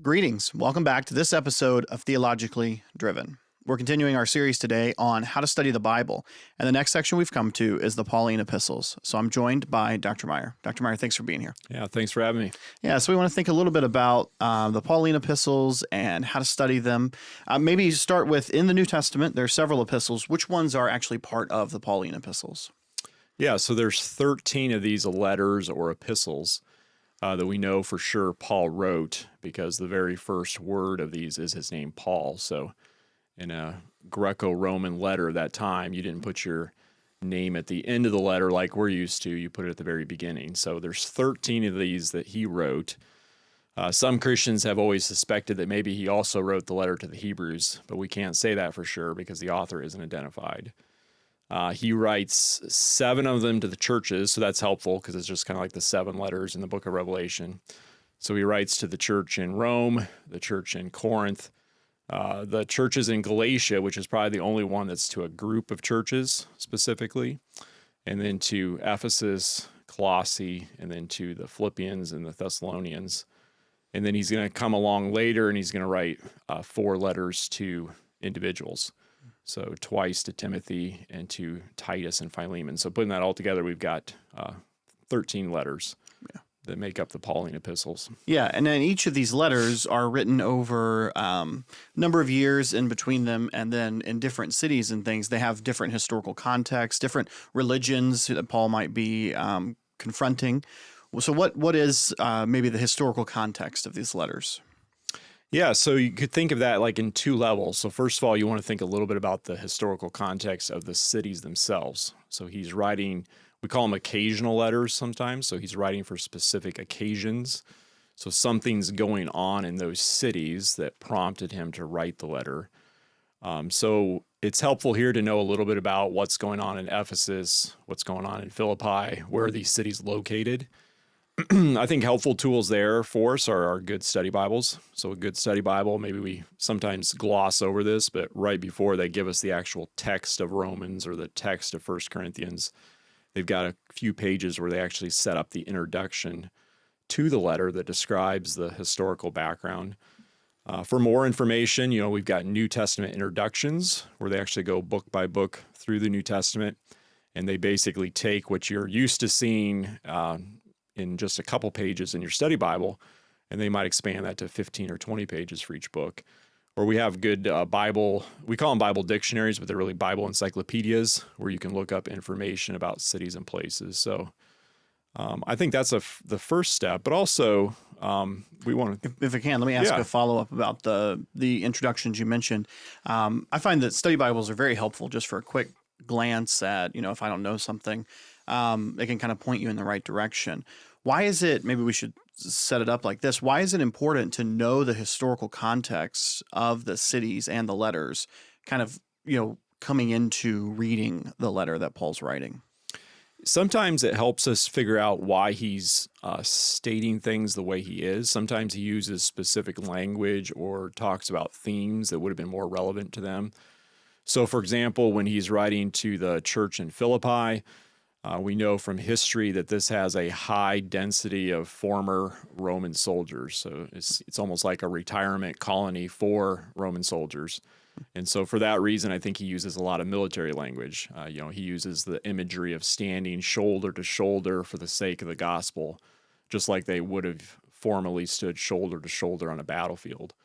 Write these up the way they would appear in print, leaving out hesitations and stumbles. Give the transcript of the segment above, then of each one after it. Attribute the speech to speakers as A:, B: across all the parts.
A: Greetings. Welcome back to this episode of Theologically Driven. We're continuing our series today on how to study the Bible, and the next section we've come to is the Pauline Epistles. So I'm joined by Dr. Meyer. Dr. Meyer, thanks for being here.
B: Yeah, thanks for having me.
A: Yeah, so we want to think a little bit about the Pauline Epistles and how to study them. Maybe start with, in the New Testament, there are several epistles. Which ones are actually part of the Pauline Epistles?
B: Yeah, so there's 13 of these letters or epistles that we know for sure Paul wrote, because the very first word of these is his name, Paul. So in a Greco-Roman letter at that time, you didn't put your name at the end of the letter like we're used to. You put it at the very beginning. So there's 13 of these that he wrote. Some Christians have always suspected that maybe he also wrote the letter to the Hebrews, but we can't say that for sure because the author isn't identified. He writes 7 of them to the churches, so that's helpful because it's just kind of like the 7 letters in the book of Revelation. So he writes to the church in Rome, the church in Corinth, the churches in Galatia, which is probably the only one that's to a group of churches specifically, and then to Ephesus, Colossae, and then to the Philippians and the Thessalonians. And then he's going to come along later and he's going to write 4 letters to individuals. So twice to Timothy and to Titus and Philemon. So putting that all together, we've got 13 letters that make up the Pauline epistles.
A: Yeah, and then each of these letters are written over a number of years in between them, and then in different cities and things. They have different historical contexts, different religions that Paul might be confronting. So what is maybe the historical context of these letters?
B: Yeah, so you could think of that like in 2 levels. So first of all, you want to think a little bit about the historical context of the cities themselves. So he's writing, we call them occasional letters sometimes. So he's writing for specific occasions. So something's going on in those cities that prompted him to write the letter. So it's helpful here to know a little bit about what's going on in Ephesus, what's going on in Philippi, where are these cities located. I think helpful tools there for us are our good study Bibles. So a good study Bible, maybe we sometimes gloss over this, but right before they give us the actual text of Romans or the text of 1 Corinthians, they've got a few pages where they actually set up the introduction to the letter that describes the historical background. For more information, we've got New Testament introductions where they actually go book by book through the New Testament, and they basically take what you're used to seeing in just a couple pages in your study Bible, and they might expand that to 15 or 20 pages for each book. Or we have good Bible, we call them Bible dictionaries, but they're really Bible encyclopedias where you can look up information about cities and places. So I think that's the first step, but also we want to...
A: If I can, let me ask a follow-up about the introductions you mentioned. I find that study Bibles are very helpful just for a quick glance at, if I don't know something, they can kind of point you in the right direction. Why is it, maybe we should set it up like this, why is it important to know the historical context of the cities and the letters kind of, coming into reading the letter that Paul's writing?
B: Sometimes it helps us figure out why he's stating things the way he is. Sometimes he uses specific language or talks about themes that would have been more relevant to them. So, for example, when he's writing to the church in Philippi, we know from history that this has a high density of former Roman soldiers. So it's almost like a retirement colony for Roman soldiers. And so for that reason, I think he uses a lot of military language. He uses the imagery of standing shoulder to shoulder for the sake of the gospel, just like they would have formerly stood shoulder to shoulder on a battlefield.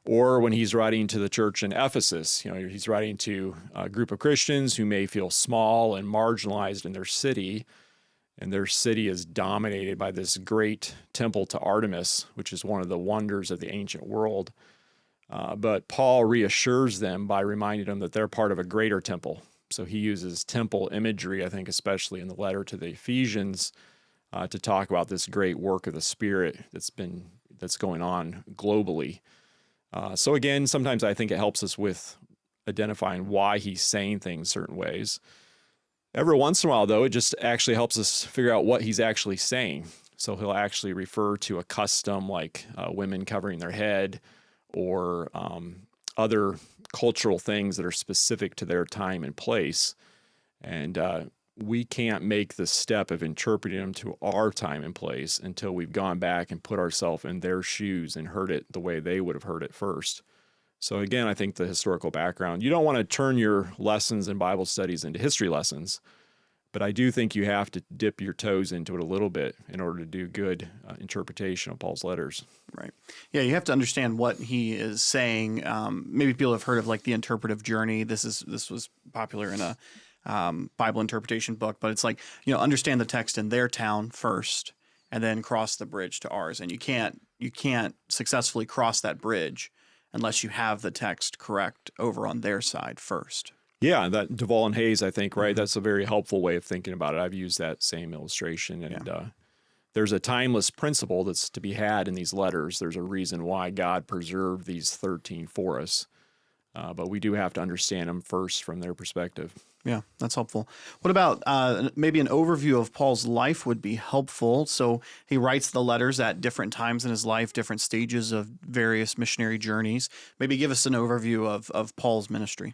B: Or when he's writing to the church in Ephesus, he's writing to a group of Christians who may feel small and marginalized in their city, and their city is dominated by this great temple to Artemis, which is one of the wonders of the ancient world. But Paul reassures them by reminding them that they're part of a greater temple. So he uses temple imagery, I think, especially in the letter to the Ephesians, to talk about this great work of the Spirit that's going on globally. So again, sometimes I think it helps us with identifying why he's saying things certain ways. Every once in a while, though, it just actually helps us figure out what he's actually saying. So he'll actually refer to a custom like women covering their head or other cultural things that are specific to their time and place. And we can't make the step of interpreting them to our time and place until we've gone back and put ourselves in their shoes and heard it the way they would have heard it first. So again, I think the historical background, you don't want to turn your lessons and Bible studies into history lessons, but I do think you have to dip your toes into it a little bit in order to do good interpretation of Paul's letters.
A: Right. Yeah, you have to understand what he is saying. Maybe people have heard of like the interpretive journey. This was popular in a Bible interpretation book, but it's like, understand the text in their town first and then cross the bridge to ours. And you can't successfully cross that bridge unless you have the text correct over on their side first.
B: Yeah, that Duvall and Hayes, I think, right? That's a very helpful way of thinking about it. I've used that same illustration. And there's a timeless principle that's to be had in these letters. There's a reason why God preserved these 13 for us. But we do have to understand them first from their perspective.
A: Yeah, that's helpful. What about maybe an overview of Paul's life would be helpful? So he writes the letters at different times in his life, different stages of various missionary journeys. Maybe give us an overview of Paul's ministry.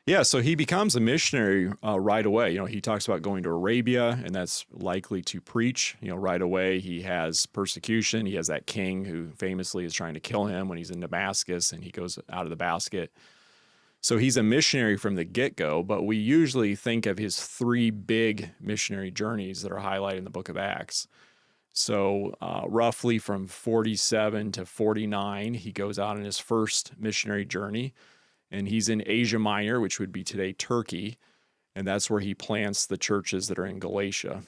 B: Yeah, so he becomes a missionary right away. He talks about going to Arabia, and that's likely to preach. Right away he has persecution. He has that king who famously is trying to kill him when he's in Damascus, and he goes out of the basket. So he's a missionary from the get-go, but we usually think of his 3 big missionary journeys that are highlighted in the book of Acts. So roughly from 47 to 49, he goes out on his first missionary journey, and he's in Asia Minor, which would be today Turkey, and that's where he plants the churches that are in Galatia.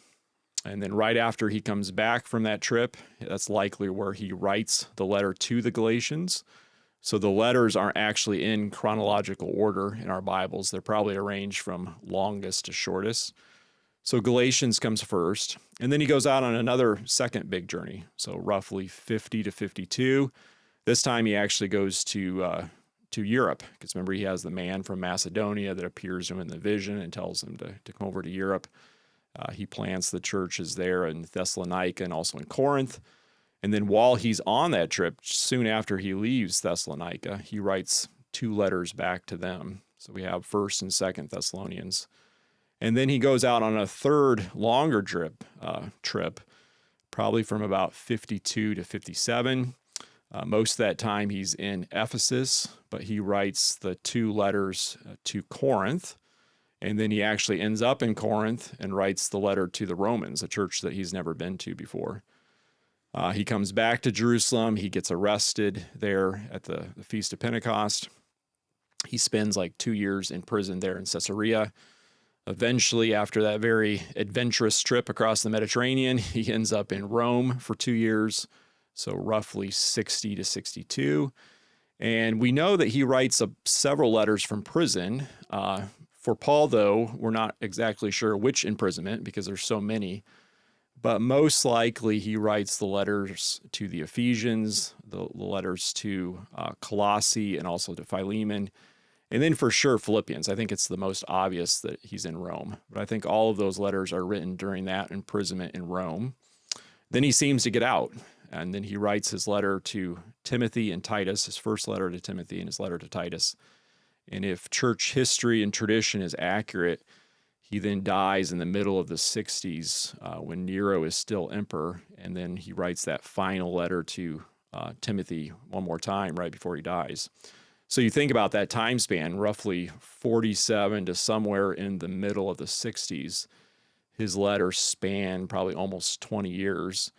B: And then right after he comes back from that trip, that's likely where he writes the letter to the Galatians. So the letters aren't actually in chronological order in our Bibles. They're probably arranged from longest to shortest. So Galatians comes first, and then he goes out on another second big journey, so roughly 50 to 52. This time he actually goes to Europe, because remember he has the man from Macedonia that appears to him in the vision and tells him to come over to Europe. He plants the churches there in Thessalonica and also in Corinth. And then while he's on that trip, soon after he leaves Thessalonica, he writes 2 letters back to them. So we have 1st and 2nd Thessalonians. And then he goes out on a third longer trip, probably from about 52 to 57. Most of that time he's in Ephesus, but he writes the 2 letters to Corinth. And then he actually ends up in Corinth and writes the letter to the Romans, a church that he's never been to before. He comes back to Jerusalem. He gets arrested there at the Feast of Pentecost. He spends like 2 years in prison there in Caesarea. Eventually, after that very adventurous trip across the Mediterranean, he ends up in Rome for 2 years, so roughly 60 to 62. And we know that he writes several letters from prison. For Paul, though, we're not exactly sure which imprisonment because there's so many. But most likely he writes the letters to the Ephesians, the letters to Colossae, and also to Philemon. And then for sure Philippians. I think it's the most obvious that he's in Rome. But I think all of those letters are written during that imprisonment in Rome. Then he seems to get out. And then he writes his letter to Timothy and Titus, his first letter to Timothy and his letter to Titus. And if church history and tradition is accurate, he then dies in the middle of the 60s when Nero is still emperor, and then he writes that final letter to Timothy one more time right before he dies. So you think about that time span, roughly 47 to somewhere in the middle of the 60s. His letters span probably almost 20 years.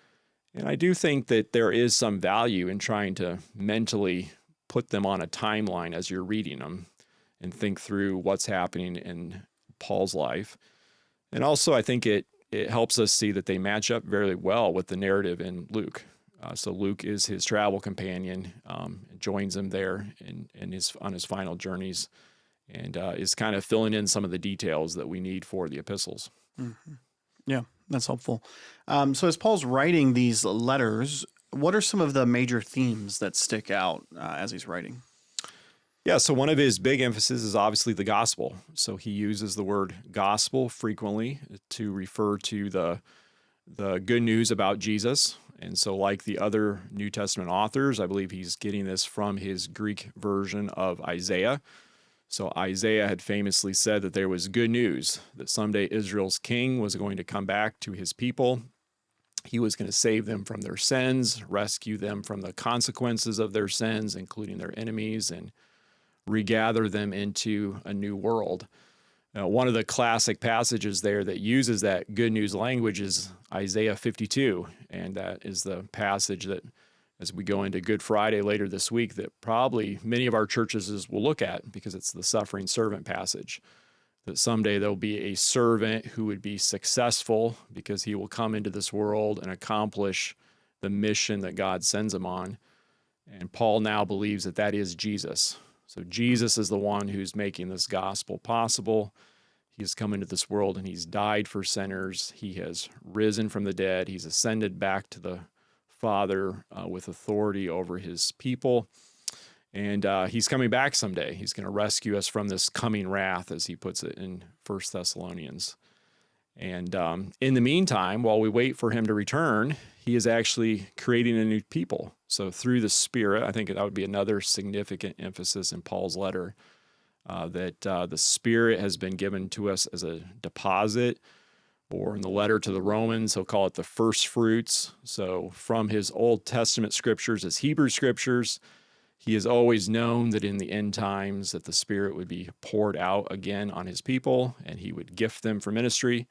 B: And I do think that there is some value in trying to mentally put them on a timeline as you're reading them and think through what's happening in Paul's life. And also I think it helps us see that they match up very well with the narrative in Luke. So Luke is his travel companion, joins him there on his final journeys, and is kind of filling in some of the details that we need for the epistles.
A: Mm-hmm. Yeah, that's helpful. So as Paul's writing these letters, what are some of the major themes that stick out as he's writing?
B: Yeah, so one of his big emphasis is obviously the gospel. So he uses the word gospel frequently to refer to the good news about Jesus. And so like the other New Testament authors, I believe he's getting this from his Greek version of Isaiah. So Isaiah had famously said that there was good news, that someday Israel's king was going to come back to his people. He was going to save them from their sins, rescue them from the consequences of their sins, including their enemies, and regather them into a new world. Now, one of the classic passages there that uses that good news language is Isaiah 52, and that is the passage that, as we go into Good Friday later this week, that probably many of our churches will look at because it's the suffering servant passage. That someday there'll be a servant who would be successful because he will come into this world and accomplish the mission that God sends him on. And Paul now believes that that is Jesus. So Jesus is the one who's making this gospel possible. He has come into this world and he's died for sinners. He has risen from the dead. He's ascended back to the Father with authority over his people. And he's coming back someday. He's going to rescue us from this coming wrath, as he puts it in 1 Thessalonians. And in the meantime, while we wait for him to return, he is actually creating a new people. So through the Spirit, I think that would be another significant emphasis in Paul's letter, that the Spirit has been given to us as a deposit, or in the letter to the Romans, he'll call it the first fruits. So from his Old Testament scriptures, his Hebrew scriptures, he has always known that in the end times that the Spirit would be poured out again on his people and he would gift them for ministry.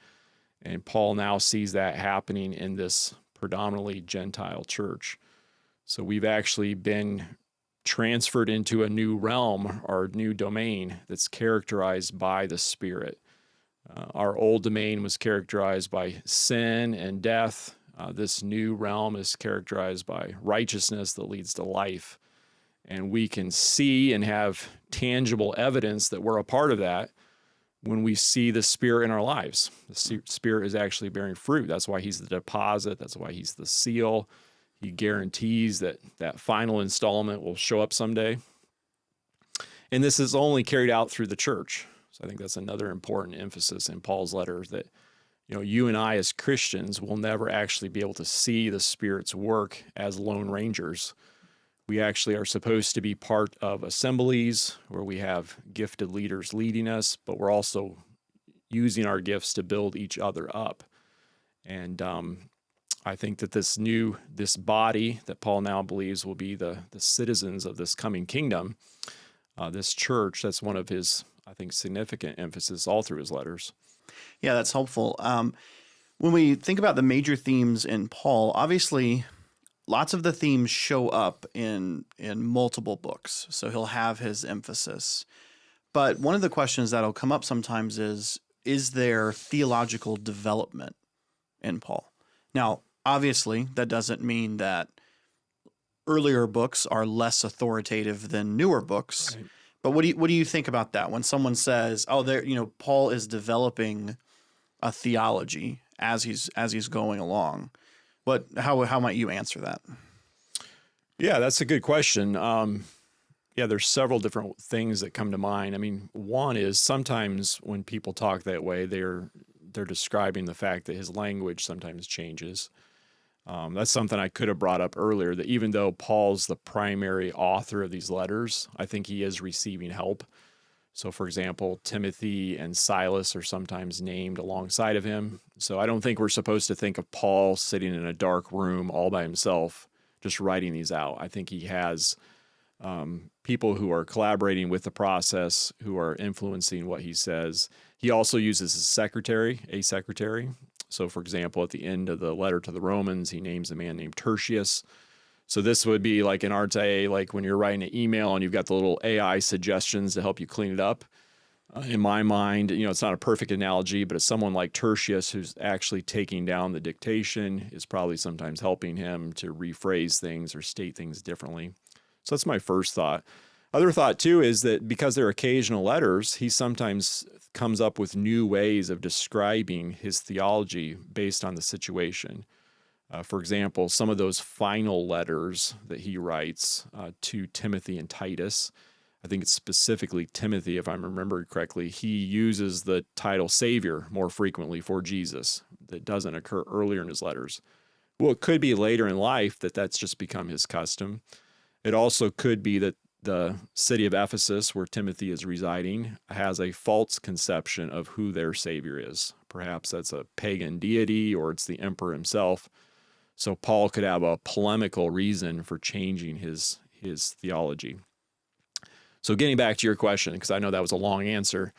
B: And Paul now sees that happening in this predominantly Gentile church. So we've actually been transferred into a new realm or new domain that's characterized by the Spirit. Our old domain was characterized by sin and death. This new realm is characterized by righteousness that leads to life. And we can see and have tangible evidence that we're a part of that when we see the Spirit in our lives. The Spirit is actually bearing fruit. That's why he's the deposit. That's why he's the seal. He guarantees that that final installment will show up someday. And this is only carried out through the church. So I think that's another important emphasis in Paul's letter, that you and I as Christians will never actually be able to see the Spirit's work as lone rangers. We actually are supposed to be part of assemblies where we have gifted leaders leading us, but we're also using our gifts to build each other up. And I think that this body that Paul now believes will be the citizens of this coming kingdom, this church, that's one of his, I think, significant emphasis all through his letters.
A: Yeah, that's helpful. When we think about the major themes in Paul, obviously lots of the themes show up in multiple books, so he'll have his emphasis. But one of the questions that'll come up sometimes is there theological development in Paul? Now, obviously, that doesn't mean that earlier books are less authoritative than newer books. Right. But what do you think about that when someone says, "Oh, Paul is developing a theology as he's going along"? How might you answer that?
B: Yeah, that's a good question. There's several different things that come to mind. I mean, one is sometimes when people talk that way, they're describing the fact that his language sometimes changes. That's something I could have brought up earlier, that even though Paul's the primary author of these letters, I think he is receiving help. So, for example, Timothy and Silas are sometimes named alongside of him. So I don't think we're supposed to think of Paul sitting in a dark room all by himself, just writing these out. I think he has people who are collaborating with the process, who are influencing what he says. He also uses a secretary. So, for example, at the end of the letter to the Romans, he names a man named Tertius. So this would be like in our day, like when you're writing an email and you've got the little AI suggestions to help you clean it up. In my mind, it's not a perfect analogy, but it's someone like Tertius who's actually taking down the dictation, is probably sometimes helping him to rephrase things or state things differently. So that's my first thought. Other thought, too, is that because they're occasional letters, he sometimes comes up with new ways of describing his theology based on the situation. For example, some of those final letters that he writes to Timothy and Titus, I think it's specifically Timothy, if I'm remembering correctly, he uses the title Savior more frequently for Jesus. That doesn't occur earlier in his letters. Well, it could be later in life that's just become his custom. It also could be that the city of Ephesus, where Timothy is residing, has a false conception of who their Savior is. Perhaps that's a pagan deity or it's the emperor himself. So Paul could have a polemical reason for changing his theology. So getting back to your question, because I know that was a long answer,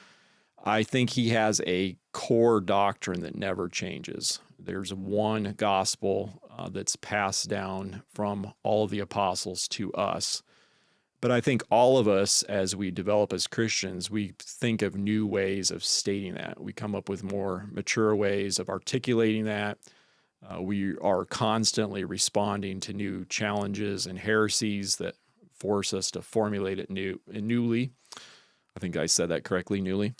B: I think he has a core doctrine that never changes. There's one gospel that's passed down from all of the apostles to us. But I think all of us, as we develop as Christians, we think of new ways of stating that. We come up with more mature ways of articulating that. We are constantly responding to new challenges and heresies that force us to formulate it newly. I think I said that correctly, newly.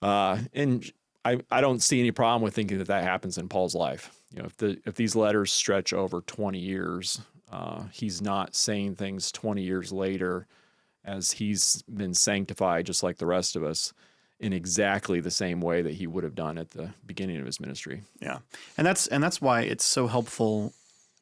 B: And I don't see any problem with thinking that happens in Paul's life. You know, if these letters stretch over 20 years, he's not saying things 20 years later as he's been sanctified just like the rest of us in exactly the same way that he would have done at the beginning of his ministry.
A: Yeah. And that's why it's so helpful,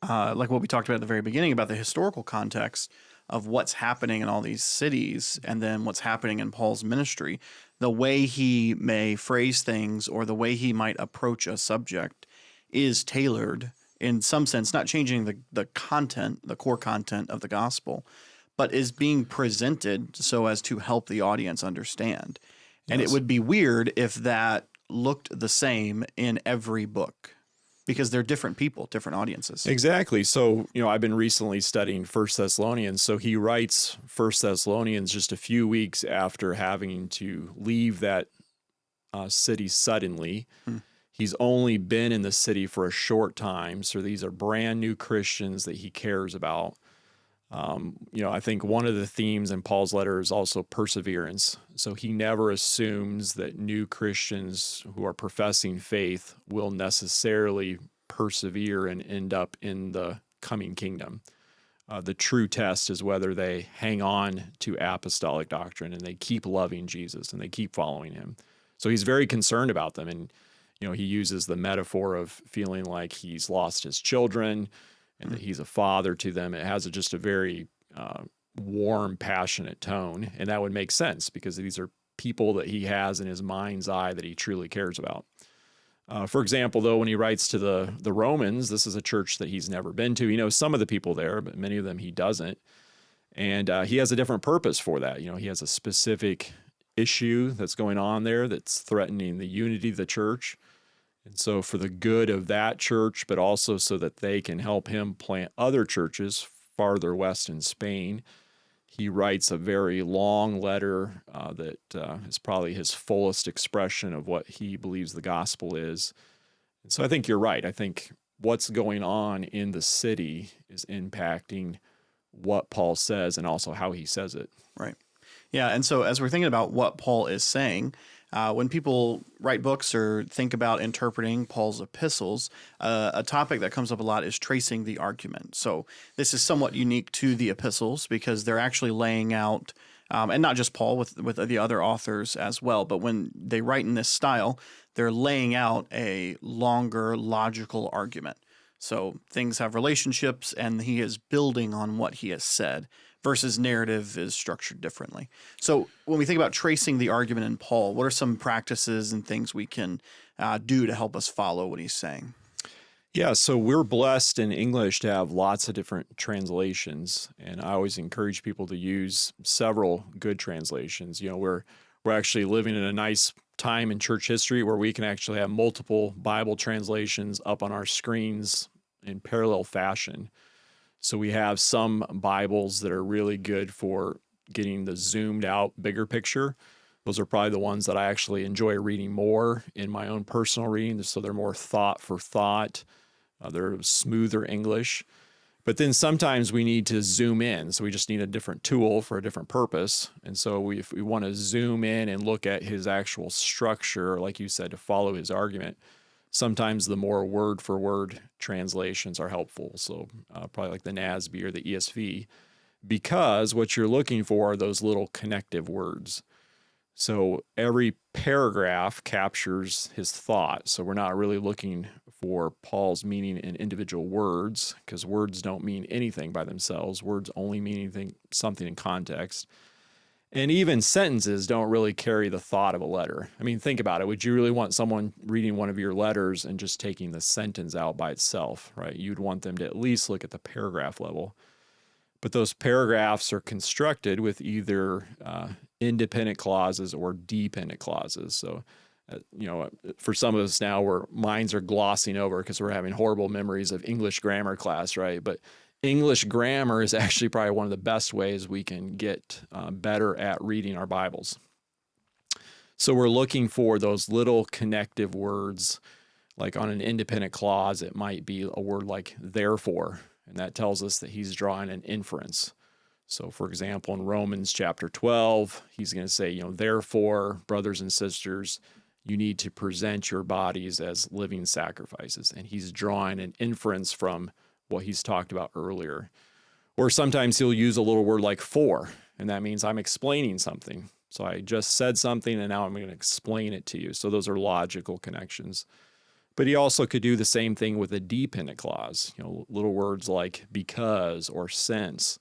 A: like what we talked about at the very beginning about the historical context of what's happening in all these cities and then what's happening in Paul's ministry. The way he may phrase things or the way he might approach a subject is tailored in some sense, not changing the content, the core content of the gospel, but is being presented so as to help the audience understand. Yes. And it would be weird if that looked the same in every book because they're different people, different audiences.
B: Exactly. So, I've been recently studying 1 Thessalonians. So he writes 1 Thessalonians just a few weeks after having to leave that city suddenly. He's only been in the city for a short time. So these are brand new Christians that he cares about. I think one of the themes in Paul's letter is also perseverance. So he never assumes that new Christians who are professing faith will necessarily persevere and end up in the coming kingdom. The true test is whether they hang on to apostolic doctrine and they keep loving Jesus and they keep following him. So he's very concerned about them. And, he uses the metaphor of feeling like he's lost his children and that he's a father to them. It has just a very warm, passionate tone. And that would make sense because these are people that he has in his mind's eye that he truly cares about. For example, though, when he writes to the Romans, this is a church that he's never been to. He knows some of the people there, but many of them he doesn't. And he has a different purpose for that. He has a specific issue that's going on there that's threatening the unity of the church. And so for the good of that church, but also so that they can help him plant other churches farther west in Spain, he writes a very long letter that is probably his fullest expression of what he believes the gospel is. And so I think you're right. I think what's going on in the city is impacting what Paul says and also how he says it.
A: Right. Yeah. And so as we're thinking about what Paul is saying, when people write books or think about interpreting Paul's epistles, a topic that comes up a lot is tracing the argument. So this is somewhat unique to the epistles because they're actually laying out, and not just Paul, with the other authors as well, but when they write in this style, they're laying out a longer logical argument. So things have relationships, and he is building on what he has said, versus narrative is structured differently. So when we think about tracing the argument in Paul, what are some practices and things we can do to help us follow what he's saying?
B: Yeah, so we're blessed in English to have lots of different translations, and I always encourage people to use several good translations. We're actually living in a nice time in church history where we can actually have multiple Bible translations up on our screens in parallel fashion. So we have some Bibles that are really good for getting the zoomed out bigger picture. Those are probably the ones that I actually enjoy reading more in my own personal reading. So they're more thought for thought. They're smoother English. But then sometimes we need to zoom in. So we just need a different tool for a different purpose. And so if we want to zoom in and look at his actual structure, like you said, to follow his argument, sometimes the more word-for-word translations are helpful, so probably like the NASB or the ESV, because what you're looking for are those little connective words. So every paragraph captures his thought, so we're not really looking for Paul's meaning in individual words, because words don't mean anything by themselves. Words only mean something in context. And even sentences don't really carry the thought of a letter. I mean, think about it. Would you really want someone reading one of your letters and just taking the sentence out by itself, right? You'd want them to at least look at the paragraph level. But those paragraphs are constructed with either independent clauses or dependent clauses. So, for some of us now, where minds are glossing over because we're having horrible memories of English grammar class, right? But English grammar is actually probably one of the best ways we can get better at reading our Bibles. So we're looking for those little connective words, like on an independent clause, it might be a word like therefore, and that tells us that he's drawing an inference. So for example, in Romans chapter 12, he's going to say, therefore, brothers and sisters, you need to present your bodies as living sacrifices. And he's drawing an inference from what he's talked about earlier. Or sometimes he'll use a little word like for, and that means I'm explaining something. So I just said something and now I'm going to explain it to you. So those are logical connections. But he also could do the same thing with a dependent clause, little words like because or since.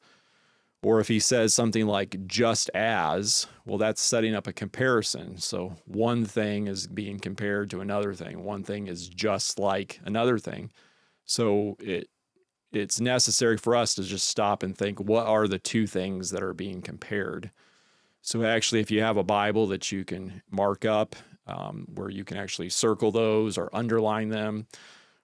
B: Or if he says something like just as, well, that's setting up a comparison. So one thing is being compared to another thing. One thing is just like another thing. So it's necessary for us to just stop and think, what are the two things that are being compared? So actually, if you have a Bible that you can mark up, where you can actually circle those or underline them,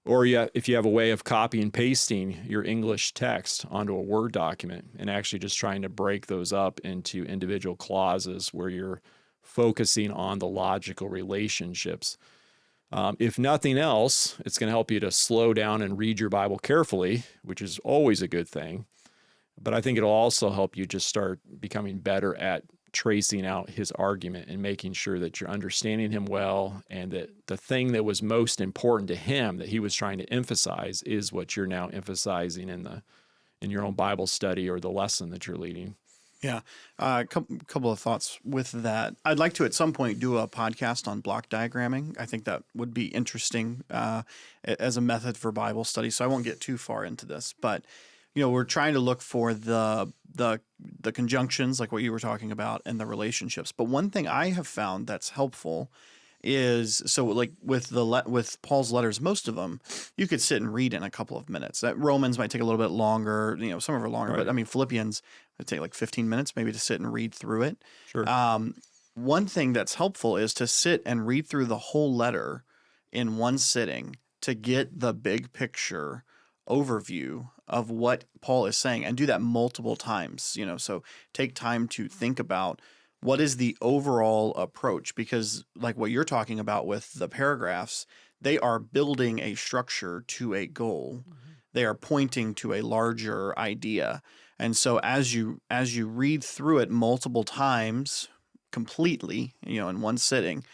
B: or if you have a way of copy and pasting your English text onto a Word document and actually just trying to break those up into individual clauses where you're focusing on the logical relationships. If nothing else, it's going to help you to slow down and read your Bible carefully, which is always a good thing. But I think it'll also help you just start becoming better at tracing out his argument and making sure that you're understanding him well, and that the thing that was most important to him that he was trying to emphasize is what you're now emphasizing in your own Bible study or the lesson that you're leading.
A: Yeah. A couple of thoughts with that. I'd like to at some point do a podcast on block diagramming. I think that would be interesting as a method for Bible study. So I won't get too far into this, but we're trying to look for the conjunctions, like what you were talking about, and the relationships. But one thing I have found that's helpful is, so like with Paul's letters, most of them you could sit and read in a couple of minutes. That Romans might take a little bit longer, some of them are longer,
B: Right.
A: but Philippians would take like 15 minutes maybe to sit and read through it.
B: Sure.
A: One thing that's helpful is to sit and read through the whole letter in one sitting to get the big picture overview of what Paul is saying, and do that multiple times, so take time to think about what is the overall approach, because like what you're talking about with the paragraphs, they are building a structure to a goal. Mm-hmm. They are pointing to a larger idea. And so as you read through it multiple times completely, in one sitting,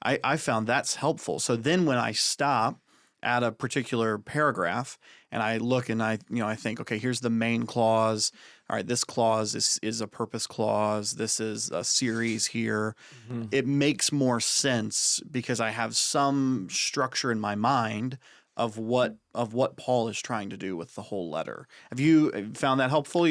A: I found that's helpful. So then when I stop at a particular paragraph and I look and I think, okay, here's the main clause. All right, this clause is a purpose clause. This is a series here. Mm-hmm. It makes more sense because I have some structure in my mind of what Paul is trying to do with the whole letter. Have you found that helpful?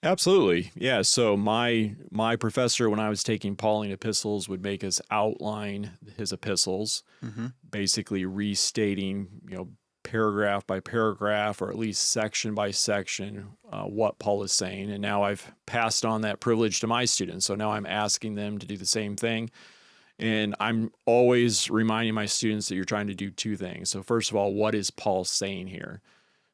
B: Absolutely. Yeah. So my professor, when I was taking Pauline Epistles, would make us outline his epistles, mm-hmm. basically restating, paragraph by paragraph, or at least section by section, what Paul is saying. And now I've passed on that privilege to my students. So now I'm asking them to do the same thing. And I'm always reminding my students that you're trying to do two things. So first of all, what is Paul saying here?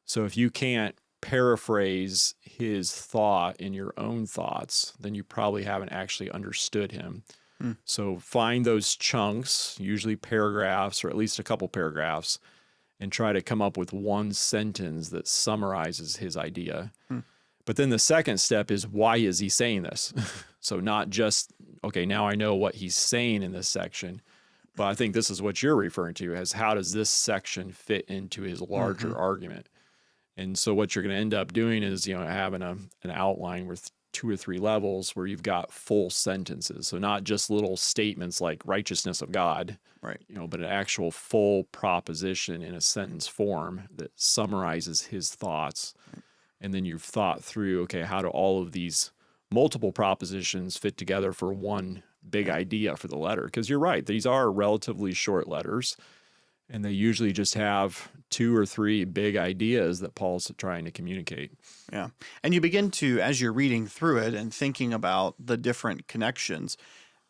B: So if you can't paraphrase his thought in your own thoughts, then you probably haven't actually understood him. So find those chunks, usually paragraphs or at least a couple paragraphs, and try to come up with one sentence that summarizes his idea. But then the second step is, why is he saying this? So not just, okay, now I know what he's saying in this section, but I think this is what you're referring to as, how does this section fit into his larger argument? And so what you're going to end up doing is, having an outline with 2 or 3 levels where you've got full sentences. So not just little statements like righteousness of God,
A: Right.
B: but an actual full proposition in a sentence form that summarizes his thoughts. And then you've thought through, okay, how do all of these multiple propositions fit together for one big idea for the letter? Because you're right, these are relatively short letters, and they usually just have 2 or 3 big ideas that Paul's trying to communicate.
A: Yeah. And you begin to, as you're reading through it and thinking about the different connections,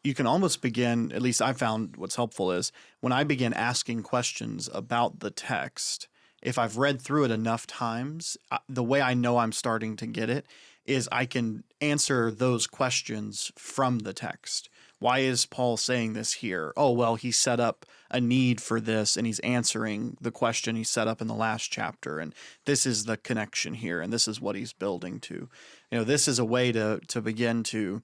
A: you can almost begin, at least I found what's helpful is when I begin asking questions about the text, if I've read through it enough times, the way I know I'm starting to get it is I can answer those questions from the text. Why is Paul saying this here? Oh, well, he set up a need for this, and he's answering the question he set up in the last chapter. And this is the connection here, and this is what he's building to. This is a way to begin to,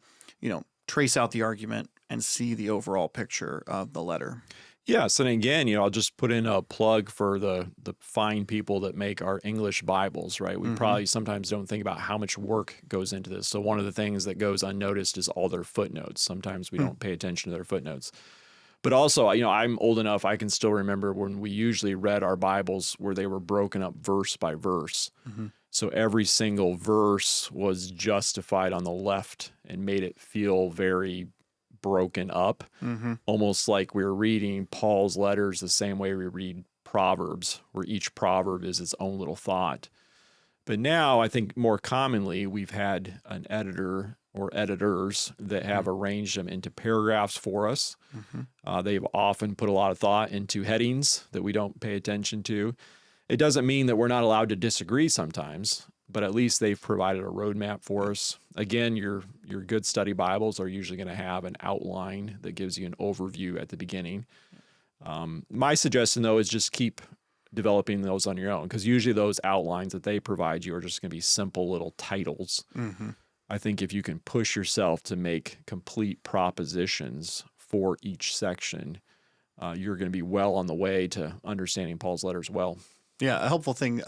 A: trace out the argument and see the overall picture of the letter.
B: Yes, and again, I'll just put in a plug for the fine people that make our English Bibles, right? We probably sometimes don't think about how much work goes into this. So one of the things that goes unnoticed is all their footnotes. Sometimes we don't pay attention to their footnotes. But also, I'm old enough, I can still remember when we usually read our Bibles where they were broken up verse by verse. So every single verse was justified on the left and made it feel very broken up, almost like we're reading Paul's letters the same way we read Proverbs, where each proverb is its own little thought. But now I think more commonly we've had an editor or editors that have arranged them into paragraphs for us. They've often put a lot of thought into headings that we don't pay attention to. It doesn't mean that we're not allowed to disagree sometimes, but at least they've provided a roadmap for us. Again, your good study Bibles are usually going to have an outline that gives you an overview at the beginning. My suggestion, though, is just keep developing those on your own, because usually those outlines that they provide you are just going to be simple little titles. I think if you can push yourself to make complete propositions for each section, you're going to be well on the way to understanding Paul's letters well.
A: Yeah, a helpful thing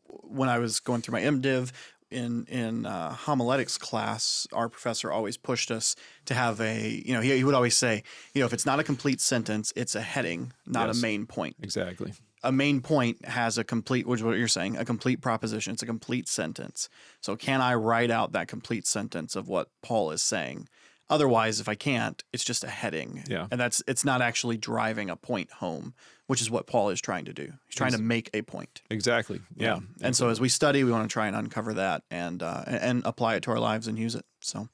A: when I was going through my MDiv in homiletics class, our professor always pushed us to have he would always say, if it's not a complete sentence, it's a heading, not a main point.
B: Exactly.
A: A main point has a complete, which is what you're saying, a complete proposition. It's a complete sentence. So can I write out that complete sentence of what Paul is saying? Otherwise, if I can't, it's just a heading.
B: Yeah.
A: And it's not actually driving a point home, which is what Paul is trying to do. He's trying to make a point.
B: Exactly. Yeah.
A: And so as we study, we want to try and uncover that and apply it to our lives and use it. So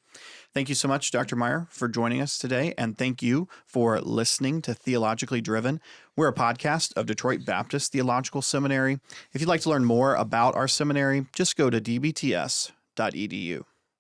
A: thank you so much, Dr. Meyer, for joining us today. And thank you for listening to Theologically Driven. We're a podcast of Detroit Baptist Theological Seminary. If you'd like to learn more about our seminary, just go to dbts.edu.